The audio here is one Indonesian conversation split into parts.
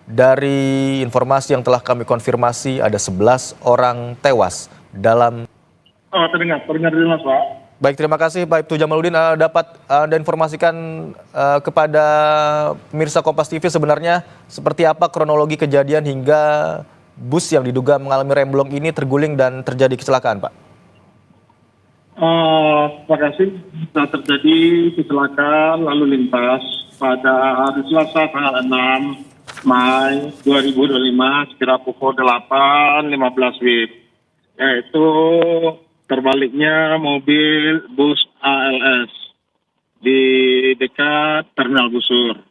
Dari informasi yang telah kami konfirmasi, ada 11 orang tewas dalam. Terdengar jelas, Pak. Baik, terima kasih Pak Ibtu Jamaluddin. Dapat Anda informasikan kepada pemirsa Kompas TV sebenarnya seperti apa kronologi kejadian hingga bus yang diduga mengalami remblong ini terguling dan terjadi kecelakaan, Pak? Terima kasih. Sudah terjadi kecelakaan lalu lintas pada hari Selasa tanggal 6 Mei 2025 sekira pukul 8.15 WIB, yaitu terbaliknya mobil bus ALS di dekat Terminal Busur.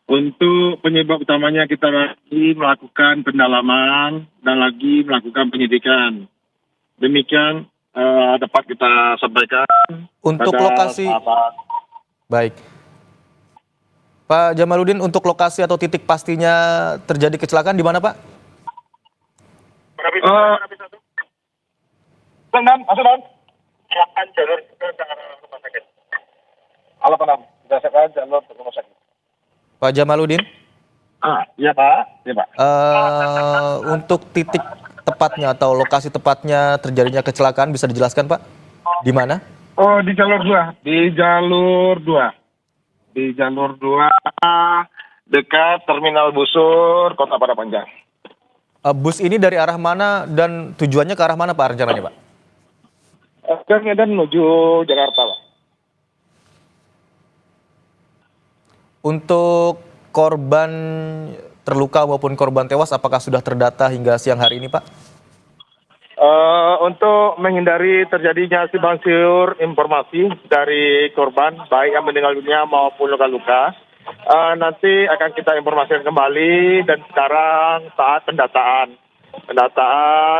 Untuk penyebab utamanya kita lagi melakukan pendalaman dan lagi melakukan penyidikan. Demikian dapat kita sampaikan. Untuk lokasi, baik, Pak Jamaluddin, untuk lokasi atau titik pastinya terjadi kecelakaan di mana, Pak? Silakan jalur ke rumah sakit. Halo Pak, kita siapkan jalur ke rumah sakit. Pak Jamaluddin? Iya Pak. Iya Pak. Untuk titik tepatnya atau lokasi tepatnya terjadinya kecelakaan bisa dijelaskan, Pak? Di mana? Oh, di jalur 2. Di jalur 2 dekat Terminal Busur, Kota Padang Panjang. Bus ini dari arah mana dan tujuannya ke arah mana, Pak, rencananya, Pak? Dari Medan menuju Jakarta, Pak. Untuk korban terluka maupun korban tewas, apakah sudah terdata hingga siang hari ini, Pak? Untuk menghindari terjadinya simpang siur informasi dari korban, baik yang meninggal dunia maupun luka-luka, nanti akan kita informasikan kembali, dan sekarang saat pendataan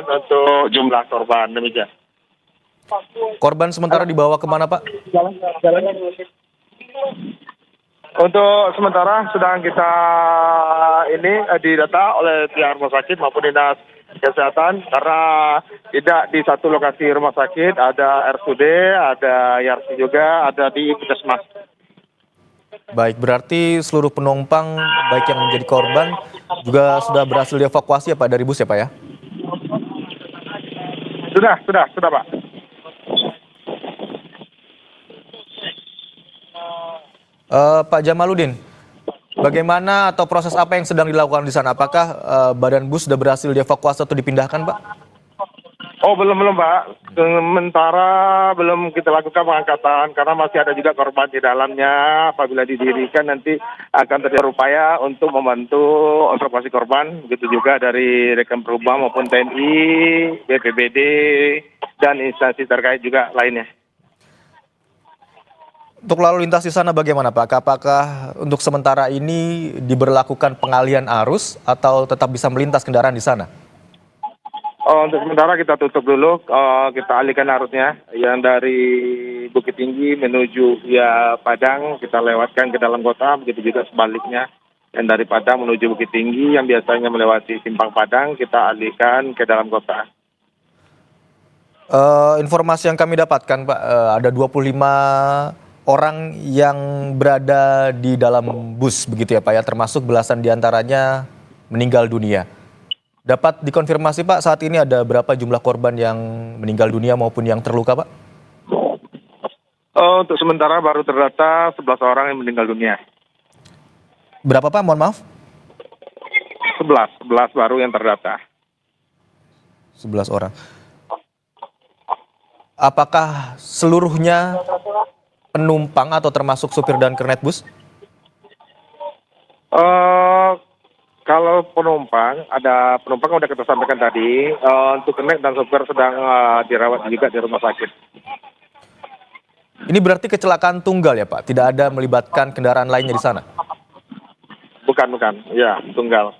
untuk jumlah korban, demikian. Korban sementara dibawa kemana, Pak? Untuk sementara sedang kita didata oleh pihak rumah sakit maupun dinas kesehatan, karena tidak di satu lokasi rumah sakit, ada RSUD, ada YARSI juga, ada di Puskesmas. Baik, berarti seluruh penumpang baik yang menjadi korban juga sudah berhasil dievakuasi ya, Pak, dari bus ya, Pak, ya? Sudah Pak. Pak Jamaluddin, bagaimana atau proses apa yang sedang dilakukan di sana? Apakah badan bus sudah berhasil dievakuasi atau dipindahkan, Pak? Oh, belum Pak. Sementara belum kita lakukan pengangkatan karena masih ada juga korban di dalamnya. Apabila didirikan nanti akan terjadi upaya untuk membantu evakuasi korban. Begitu juga dari rekan perubahan maupun TNI, BPBD, dan instansi terkait juga lainnya. Untuk lalu lintas di sana bagaimana, Pak? Apakah untuk sementara ini diberlakukan pengalihan arus atau tetap bisa melintas kendaraan di sana? Untuk sementara kita tutup dulu, kita alihkan arusnya yang dari Bukit Tinggi menuju via Padang, kita lewatkan ke dalam kota, begitu juga sebaliknya. Yang dari Padang menuju Bukit Tinggi yang biasanya melewati Simpang Padang, kita alihkan ke dalam kota. Informasi yang kami dapatkan, Pak, ada 25 orang yang berada di dalam bus, begitu ya, Pak, ya, termasuk belasan diantaranya meninggal dunia. Dapat dikonfirmasi, Pak, saat ini ada berapa jumlah korban yang meninggal dunia maupun yang terluka, Pak? Untuk sementara baru terdata 11 orang yang meninggal dunia. Berapa, Pak? Mohon maaf. 11 baru yang terdata. 11 orang. Apakah seluruhnya penumpang atau termasuk supir dan kernet bus? Kalau penumpang, ada penumpang yang sudah kita sampaikan tadi. Untuk kernet dan supir sedang dirawat juga di rumah sakit. Ini berarti kecelakaan tunggal ya, Pak? Tidak ada melibatkan kendaraan lainnya di sana? Bukan. Ya, tunggal.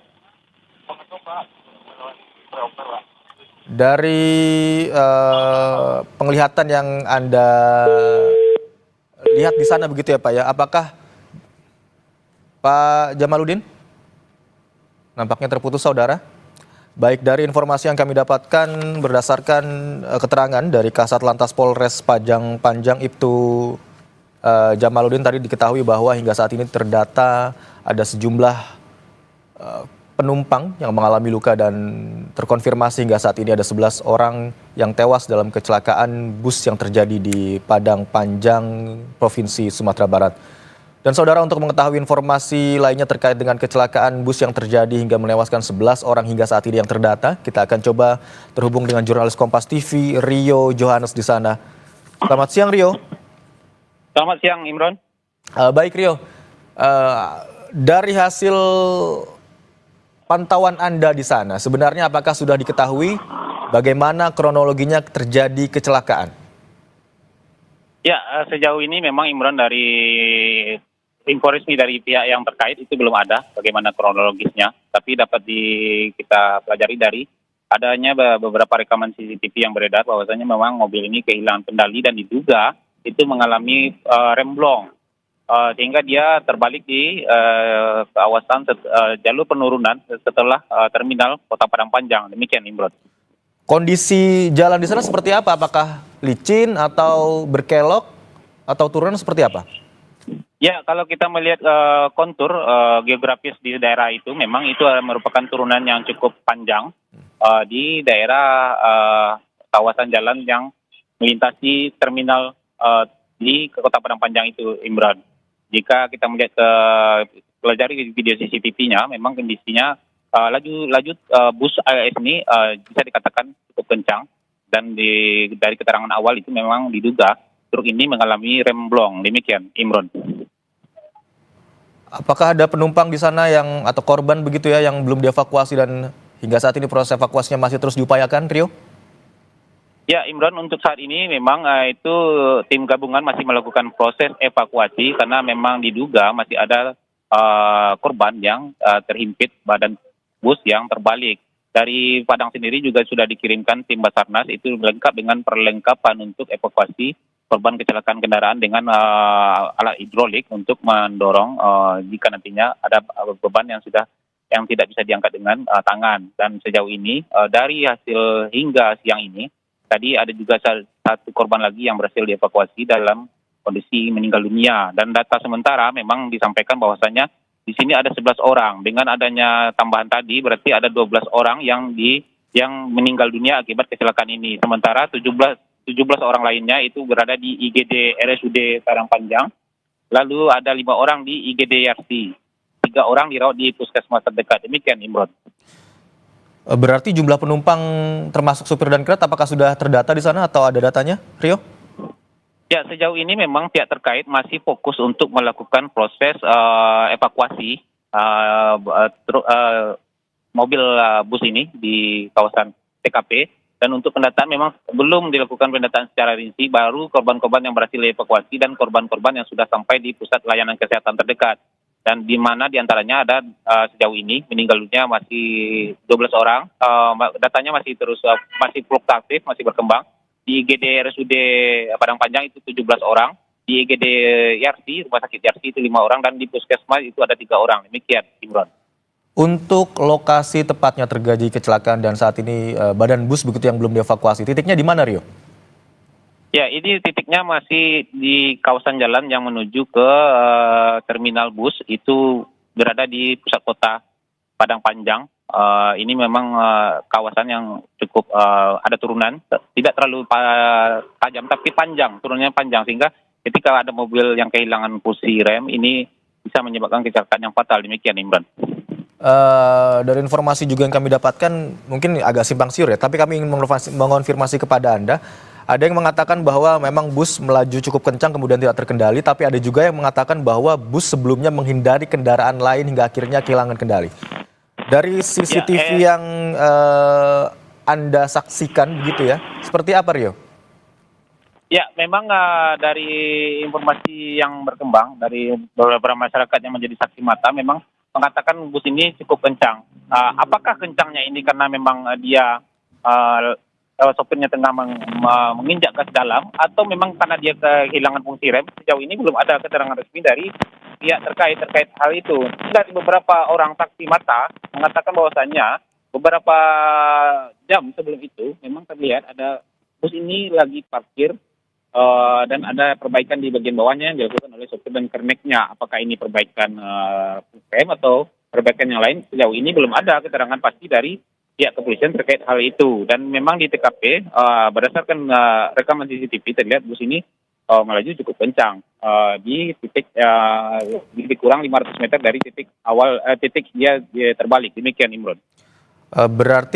Dari penglihatan yang Anda lihat di sana begitu ya, Pak, ya? Apakah Pak Jamaluddin? Nampaknya terputus, saudara. Baik, dari informasi yang kami dapatkan berdasarkan keterangan dari Kasat Lantas Polres Padang Panjang Ibtu Jamaluddin, tadi diketahui bahwa hingga saat ini terdata ada sejumlah penumpang yang mengalami luka dan terkonfirmasi hingga saat ini ada 11 orang yang tewas dalam kecelakaan bus yang terjadi di Padang Panjang, Provinsi Sumatera Barat. Dan saudara, untuk mengetahui informasi lainnya terkait dengan kecelakaan bus yang terjadi hingga menewaskan 11 orang hingga saat ini yang terdata, kita akan coba terhubung dengan jurnalis Kompas TV Rio Johannes di sana. Selamat siang, Rio. Selamat siang, Imron. Baik, Rio. Dari hasil pantauan Anda di sana, sebenarnya apakah sudah diketahui bagaimana kronologinya terjadi kecelakaan? Ya, sejauh ini memang Imron dari info resmi dari pihak yang terkait itu belum ada bagaimana kronologisnya. Tapi dapat kita pelajari dari adanya beberapa rekaman CCTV yang beredar bahwasanya memang mobil ini kehilangan kendali dan diduga itu mengalami remblong. Sehingga dia terbalik di kawasan jalur penurunan setelah terminal Kota Padang Panjang. Demikian, Imron. Kondisi jalan di sana seperti apa? Apakah licin atau berkelok atau turunan seperti apa? Ya, kalau kita melihat kontur geografis di daerah itu, memang itu merupakan turunan yang cukup panjang di daerah kawasan jalan yang melintasi terminal di Kota Padang Panjang itu, Imran. Jika kita melihat pelajari video CCTV-nya, memang kondisinya laju bus AIS ini bisa dikatakan cukup kencang, dan dari keterangan awal itu memang diduga truk ini mengalami remblong. Demikian, Imron. Apakah ada penumpang di sana atau korban begitu ya yang belum dievakuasi dan hingga saat ini proses evakuasinya masih terus diupayakan, Rio? Ya, Imran, untuk saat ini memang itu tim gabungan masih melakukan proses evakuasi karena memang diduga masih ada korban yang terhimpit badan bus yang terbalik. Dari Padang sendiri juga sudah dikirimkan tim Basarnas itu lengkap dengan perlengkapan untuk evakuasi korban kecelakaan kendaraan dengan alat hidrolik untuk mendorong jika nantinya ada beban yang tidak bisa diangkat dengan tangan. Dan sejauh ini dari hasil hingga siang ini, tadi ada juga satu korban lagi yang berhasil dievakuasi dalam kondisi meninggal dunia. Dan data sementara memang disampaikan bahwasanya di sini ada 11 orang. Dengan adanya tambahan tadi berarti ada 12 orang yang meninggal dunia akibat kecelakaan ini. Sementara 17 orang lainnya itu berada di IGD RSUD Padang Panjang. Lalu ada 5 orang di IGD Yarsi. 3 orang dirawat di puskesmas terdekat. Demikian, Imron. Berarti jumlah penumpang termasuk supir dan kernet apakah sudah terdata di sana atau ada datanya, Rio? Ya, sejauh ini memang pihak terkait masih fokus untuk melakukan proses evakuasi mobil bus ini di kawasan TKP. Dan untuk pendataan memang belum dilakukan pendataan secara rinci, baru korban-korban yang berhasil dievakuasi dan korban-korban yang sudah sampai di pusat layanan kesehatan terdekat. Dan di mana diantaranya ada sejauh ini meninggal dunia masih 12 orang. Datanya masih masih fluktuatif, masih berkembang. Di IGD RSUD Padang Panjang itu 17 orang. Di IGD Yarsi, Rumah Sakit Yarsi itu 5 orang. Dan di Puskesmas itu ada 3 orang. Demikian, Imron. Untuk lokasi tepatnya terjadi kecelakaan dan saat ini badan bus begitu yang belum dievakuasi, titiknya di mana, Rio? Ya, ini titiknya masih di kawasan jalan yang menuju ke terminal bus, itu berada di pusat kota Padang Panjang. Ini memang kawasan yang cukup ada turunan, tidak terlalu tajam tapi panjang, turunnya panjang, sehingga ketika ada mobil yang kehilangan fungsi rem, ini bisa menyebabkan kecelakaan yang fatal. Demikian, Imran. Dari informasi juga yang kami dapatkan, mungkin agak simpang siur ya, tapi kami ingin mengonfirmasi kepada Anda. Ada yang mengatakan bahwa memang bus melaju cukup kencang kemudian tidak terkendali, tapi ada juga yang mengatakan bahwa bus sebelumnya menghindari kendaraan lain hingga akhirnya kehilangan kendali. Dari CCTV yang Anda saksikan begitu ya, seperti apa, Rio? Ya, memang dari informasi yang berkembang dari beberapa masyarakat yang menjadi saksi mata memang mengatakan bus ini cukup kencang. Apakah kencangnya ini karena memang dia sopirnya tengah menginjak gas dalam, atau memang karena dia kehilangan fungsi rem? Sejauh ini belum ada keterangan resmi dari pihak terkait hal itu. Dari beberapa orang saksi mata mengatakan bahwasannya beberapa jam sebelum itu memang terlihat ada bus ini lagi parkir dan ada perbaikan di bagian bawahnya yang dilakukan oleh sopir dan kerneknya. Apakah ini perbaikan rem atau perbaikan yang lain sejauh ini belum ada keterangan pasti dari pihak kepolisian terkait hal itu. Dan memang di TKP berdasarkan rekaman CCTV terlihat bus ini melaju cukup kencang di titik lebih kurang 500 meter dari titik awal titik dia terbalik. Demikian Imron. Berarti